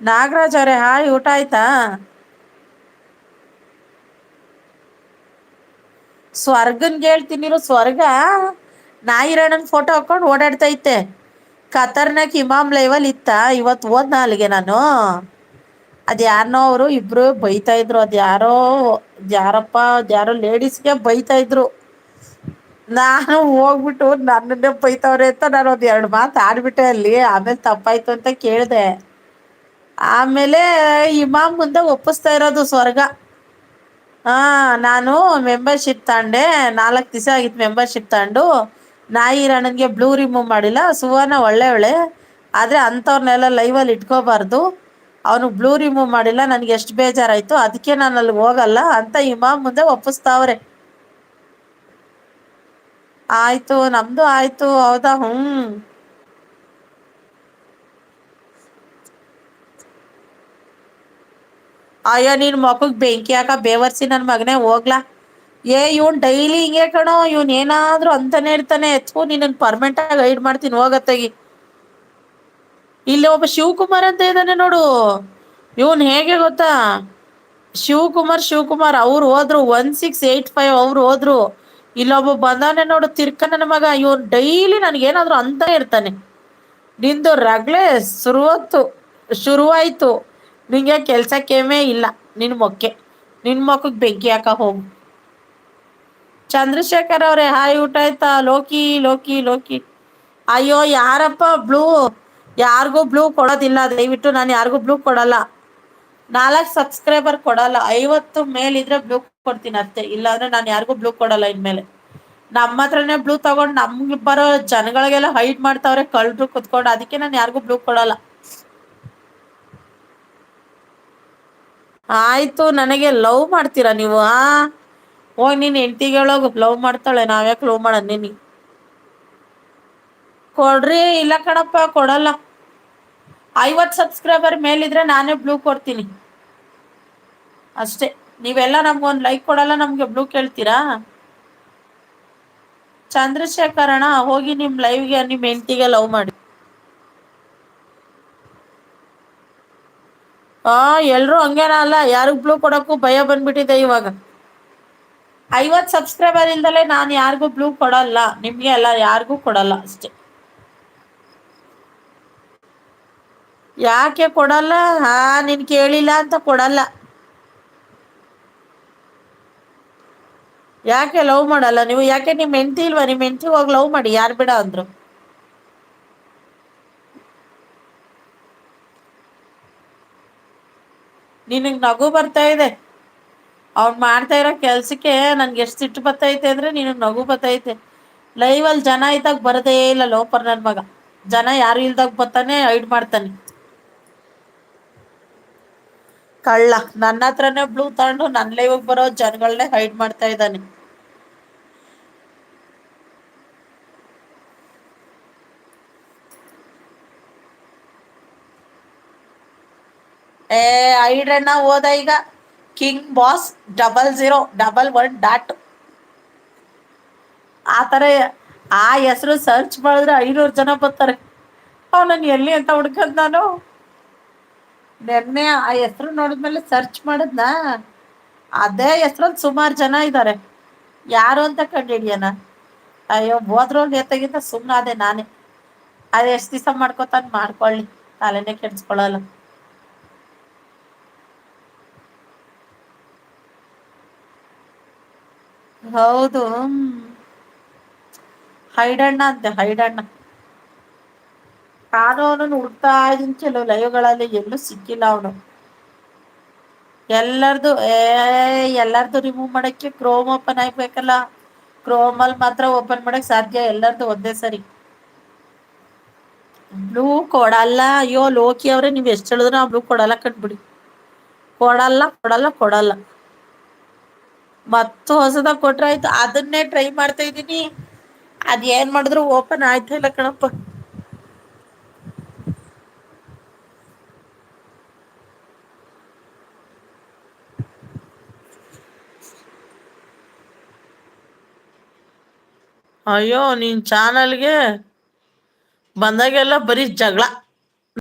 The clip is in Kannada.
ನಾಗರಾಜ್ ಅವರೇ ಹಾಯ್, ಊಟ ಆಯ್ತಾ? ಸ್ವರ್ಗನ್ ಹೇಳ್ತೀನಿರು, ಸ್ವರ್ಗ ನಾಯಿರಣನ್ ಫೋಟೋ ಹಾಕೊಂಡ್ ಓಡಾಡ್ತೈತೆ. ಖತರ್ನಾಕ್ ಇಮಾಮ್ ಲೆವೆಲ್ ಇತ್ತ. ಇವತ್ ಓದ್ನ ಅಲ್ಲಿಗೆ ನಾನು. ಅದ್ ಯಾರನೋ ಅವರು ಇಬ್ರು ಬೈತಾ ಇದ್ರು. ಯಾರೋ ಲೇಡೀಸ್ಗೆ ಬೈತಾ ಇದ್ರು. ನಾನು ಹೋಗ್ಬಿಟ್ಟು ನನ್ನನ್ನೇ ಬೈತವ್ರೆ ಅಂತ ನಾನು ಒಂದ್ ಎರಡು ಮಾತು ಆಡ್ಬಿಟ್ಟೆ ಅಲ್ಲಿ. ಆಮೇಲೆ ತಪ್ಪಾಯ್ತು ಅಂತ ಕೇಳ್ದೆ. ಆಮೇಲೆ ಇಮಾಮ್ ಮುಂದೆ ಒಪ್ಪಿಸ್ತಾ ಇರೋದು ಸ್ವರ್ಗ. ಹಾ, ನಾನು ಮೆಂಬರ್ಶಿಪ್ ತಗೊಂಡೆ. 4 ದಿವಸ ಆಗಿತ್ತು ಮೆಂಬರ್ಶಿಪ್ ತಗೊಂಡು. ನಾಯಿ ರಣ್ಣನ್ಗೆ ಬ್ಲೂ ರಿಮೂವ್ ಮಾಡಿಲ್ಲ. ಸುವರ್ಣ ಒಳ್ಳೆವಳೆ, ಆದ್ರೆ ಅಂತವ್ರನೆಲ್ಲ ಲೈವಲ್ಲಿ ಇಟ್ಕೋಬಾರ್ದು. ಅವನು ಬ್ಲೂ ರಿಮೂವ್ ಮಾಡಿಲ್ಲ, ನನ್ಗೆ ಎಷ್ಟು ಬೇಜಾರಾಯ್ತು. ಅದಕ್ಕೆ ನಾನು ಅಲ್ಲಿ ಹೋಗಲ್ಲ ಅಂತ ಇಮಾಮ್ ಮುಂದೆ ಒಪ್ಪಿಸ್ತಾವ್ರೆ. ಆಯ್ತು, ನಮ್ದು ಆಯ್ತು. ಹೌದಾ? ಅಯ್ಯೋ ನೀನ್ ಮಕಗ್ ಬೆಂಕಿ ಯಾಕ ಬೇವರ್ಸಿ ನನ್ ಮಗನೇ, ಹೋಗ್ಲಾ. ಇವನ್ ಡೈಲಿ ಹಿಂಗೆ ಕಣೋ. ಇವನ್ ಏನಾದ್ರು ಅಂತಾನೆ ಇರ್ತಾನೆ. ಎತ್ಕೋ ನೀನ್ ಪರ್ಮನೆಂಟ್ ಆಗಿ ಹೈಡ್ ಮಾಡ್ತೀನಿ, ಹೋಗತ್ತಗಿ. ಇಲ್ಲಿ ಒಬ್ಬ ಶಿವಕುಮಾರ್ ಅಂತ ಇದ್ದಾನೆ ನೋಡು. ಇವನ್ ಹೇಗೆ ಗೊತ್ತಾ, ಶಿವಕುಮಾರ್ ಅವ್ರು ಹೋದ್ರು. 1685 ಅವ್ರು ಹೋದ್ರು. ಇಲ್ಲೊಬ್ಬ ಬಂದಾನೆ ನೋಡು, ತಿರ್ಕ ನನ್ನ ಮಗ. ಇವನ್ ಡೈಲಿ ನನ್ಗ ಏನಾದ್ರು ಅಂತಾನೆ ಇರ್ತಾನೆ. ನಿಂದು ರಗ್ಲೆ ಶುರುವಾಯ್ತು. ನಿಂಗೆ ಕೆಲ್ಸಕ್ಕೇಮೇ ಇಲ್ಲ. ನಿನ್ ಮೊಖಕ್ ಬೆಂಕಿ ಹಾಕ ಹೋಗು. ಚಂದ್ರಶೇಖರ್ ಅವ್ರೆ ಹಾಯ್, ಊಟ ಆಯ್ತಾ? ಲೋಕಿ ಅಯ್ಯೋ ಯಾರಪ್ಪ ಬ್ಲೂ? ಯಾರಿಗೂ ಬ್ಲೂ ಕೊಡೋದಿಲ್ಲ, ದಯವಿಟ್ಟು. ನಾನು ಯಾರಿಗೂ ಬ್ಲೂ ಕೊಡಲ್ಲ. 4 ಸಬ್ಸ್ಕ್ರೈಬರ್ ಕೊಡಲ್ಲ. 50 ಮೇಲಿದ್ರೆ ಬ್ಲೂ ಕೊಡ್ತೀನಿ ಅಷ್ಟೇ. ಇಲ್ಲಾಂದ್ರೆ ನಾನು ಯಾರಿಗೂ ಬ್ಲೂ ಕೊಡಲ್ಲ ಇನ್ಮೇಲೆ. ನಮ್ಮ ಹತ್ರನೇ ಬ್ಲೂ ತಗೊಂಡು ನಮ್ಗೆ ಬರೋ ಜನಗಳಿಗೆಲ್ಲ ಹೈಡ್ ಮಾಡ್ತಾವ್ರೆ, ಕಳ್ರು ಕುತ್ಕೊಂಡು. ಅದಕ್ಕೆ ನಾನು ಯಾರಿಗೂ ಬ್ಲೂ ಕೊಡಲ್ಲ. ಆಯ್ತು, ನನಗೆ ಲವ್ ಮಾಡ್ತೀರಾ ನೀವು? ಹೋಗ್ ನೀನ್ ಹೆಂಡ್ತಿಗೆ ಹೇಳೋಗು, ಲವ್ ಮಾಡ್ತಾಳೆ. ನಾವ್ಯಾಕೆ ಲವ್ ಮಾಡೋಣ ನಿನಗೆ? ಕೊಡ್ರಿ. ಇಲ್ಲ ಕಣಪ್ಪ, ಕೊಡಲ್ಲ. 50 ಸಬ್ಸ್ಕ್ರೈಬರ್ ಮೇಲಿದ್ರೆ ನಾನೇ ಬ್ಲೂ ಕೊಡ್ತೀನಿ ಅಷ್ಟೇ. ನೀವೆಲ್ಲ ನಮ್ಗೊಂದು ಲೈಕ್ ಕೊಡಲ್ಲ, ನಮ್ಗೆ ಬ್ಲೂ ಕೇಳ್ತೀರಾ? ಚಂದ್ರಶೇಖರ್ ಅಣ್ಣ, ಹೋಗಿ ನಿಮ್ ಲೈವ್ಗೆ ನಿಮ್ ಹೆಂಡ್ತಿಗೆ ಲವ್ ಮಾಡಿ. ಎಲ್ರು ಹಂಗೇನ ಅಲ್ಲ. ಯಾರಿಗ್ ಬ್ಲೂ ಕೊಡಕ್ಕೂ ಭಯ ಬಂದ್ಬಿಟ್ಟಿದೆ ಇವಾಗ. 50 ಸಬ್ಸ್ಕ್ರೈಬರ್ ಇಲ್ದಲೆ ನಾನು ಯಾರಿಗೂ ಬ್ಲೂ ಕೊಡಲ್ಲ. ನಿಮ್ಗೆ ಎಲ್ಲ ಯಾರಿಗೂ ಕೊಡಲ್ಲ ಅಷ್ಟೇ. ಯಾಕೆ ಕೊಡಲ್ಲ? ನೀನ್ ಕೇಳಿಲ್ಲ ಅಂತ ಕೊಡಲ್ಲ. ಯಾಕೆ ಲವ್ ಮಾಡಲ್ಲ ನೀವು? ಯಾಕೆ ನಿಮ್ ಹೆಂಡ್ತಿ ಇಲ್ವಾ? ನಿಮ್ ಹೆಂಡ್ತಿ ಹೋಗಿ ಲವ್ ಮಾಡಿ, ಯಾರು ಬಿಡ ಅಂದ್ರು? ನಿನಗ್ ನಗು ಬರ್ತಾ ಇದೆ. ಅವ್ನ್ ಮಾಡ್ತಾ ಇರೋ ಕೆಲ್ಸಕ್ಕೆ ನನ್ಗೆ ಎಷ್ಟು ಸಿಟ್ಟು ಬರ್ತೈತೆ ಅಂದ್ರೆ ನಿನಗ್ ನಗು ಬರ್ತೈತೆ. ಲೈವ್ ಅಲ್ಲಿ ಜನ ಇದ್ದಾಗ ಬರದೇ ಇಲ್ಲ ಲೋಪರ್ ನನ್ ಮಗ. ಜನ ಯಾರು ಇಲ್ದಾಗ ಬರ್ತಾನೆ, ಹೈಡ್ ಮಾಡ್ತಾನೆ. ಕಳ್ಳ ನನ್ನ ಹತ್ರನೇ ಬ್ಲೂ ತಗೊಂಡು ನನ್ ಲೈವ್ಗೆ ಬರೋ ಜನಗಳನ್ನೇ ಹೈಡ್ ಮಾಡ್ತಾ ಇದ್ದಾನೆ. ಐಡ್ರಣ್ಣ ಹೋದ ಈಗ. King boss 0011. ಆತರ ಆ ಹೆಸರು ಸರ್ಚ್ ಮಾಡಿದ್ರೆ 500 ಜನ ಬರ್ತಾರೆ. ಅವನನ್ನು ಎಲ್ಲಿ ಅಂತ ಹುಡ್ಕದ್ ನಾನು. ನೆನ್ನೆ ಆ ಹೆಸರು ನೋಡಿದ್ಮೇಲೆ ಸರ್ಚ್ ಮಾಡದ್ನ. ಅದೇ ಹೆಸರಲ್ಲಿ ಸುಮಾರು ಜನ ಇದ್ದಾರೆ. ಯಾರು ಅಂತ ಕಂಡು ಹಿಡಿಯನ. ಅಯ್ಯೋ, ಹೋದ್ರು ನೇತಾಗಿಂತ ಸುಮ್ನೆ ಅದೇ ನಾನೇ. ಅದ ಎಷ್ಟ್ ದಿವಸ ಮಾಡ್ಕೊತಾನ ಮಾಡ್ಕೊಳ್ಳಿ, ತಲೆನೇ ಕೆಡ್ಸ್ಕೊಳಲ್ಲ. ಹೌದು. ಹೈಡಣ್ಣ ಅಂತೆ, ಹೈಡಣ್ಣ. ನಾನು ಅವನನ್ನು ಹುಡ್ತಾ ಇದೀನಿ ಕೆಲವು ಲೈವ್ಗಳಲ್ಲಿ, ಎಲ್ಲೂ ಸಿಕ್ಕಿಲ್ಲ ಅವನು. ಎಲ್ಲಾರ್ದು ರಿಮೂವ್ ಮಾಡಕ್ಕೆ ಕ್ರೋಮ್ ಓಪನ್ ಆಗ್ಬೇಕಲ್ಲ. ಕ್ರೋಮ್ ಅಲ್ಲಿ ಮಾತ್ರ ಓಪನ್ ಮಾಡಕ್ ಸಾಧ್ಯ, ಎಲ್ಲಾರ್ದು ಒಂದೇ ಸರಿ. ಬ್ಲೂ ಕೊಡಲ್ಲ. ಅಯ್ಯೋ ಲೋಕಿ ಅವ್ರೆ, ನೀವ್ ಎಷ್ಟ್ ಹೇಳಿದ್ರು ನಾ ಬ್ಲೂ ಕೊಡಲ್ಲ ಕಣ್ಬಿಡಿ. ಕೊಡಲ್ಲ ಕೊಡಲ್ಲ ಕೊಡಲ್ಲ. ಮತ್ತು ಹೊಸದಾಗ ಕೊಟ್ರ ಆಯ್ತು. ಅದನ್ನೇ ಟ್ರೈ ಮಾಡ್ತಾ ಇದ್ದೀನಿ. ಅದ್ ಏನ್ ಮಾಡಿದ್ರು ಓಪನ್ ಆಯ್ತಾ ಇಲ್ಲ ಕಣಪ್ಪ. ಅಯ್ಯೋ, ನಿನ್ ಚಾನಲ್ಗೆ ಬಂದಾಗೆಲ್ಲ ಬರೀ ಜಗಳ.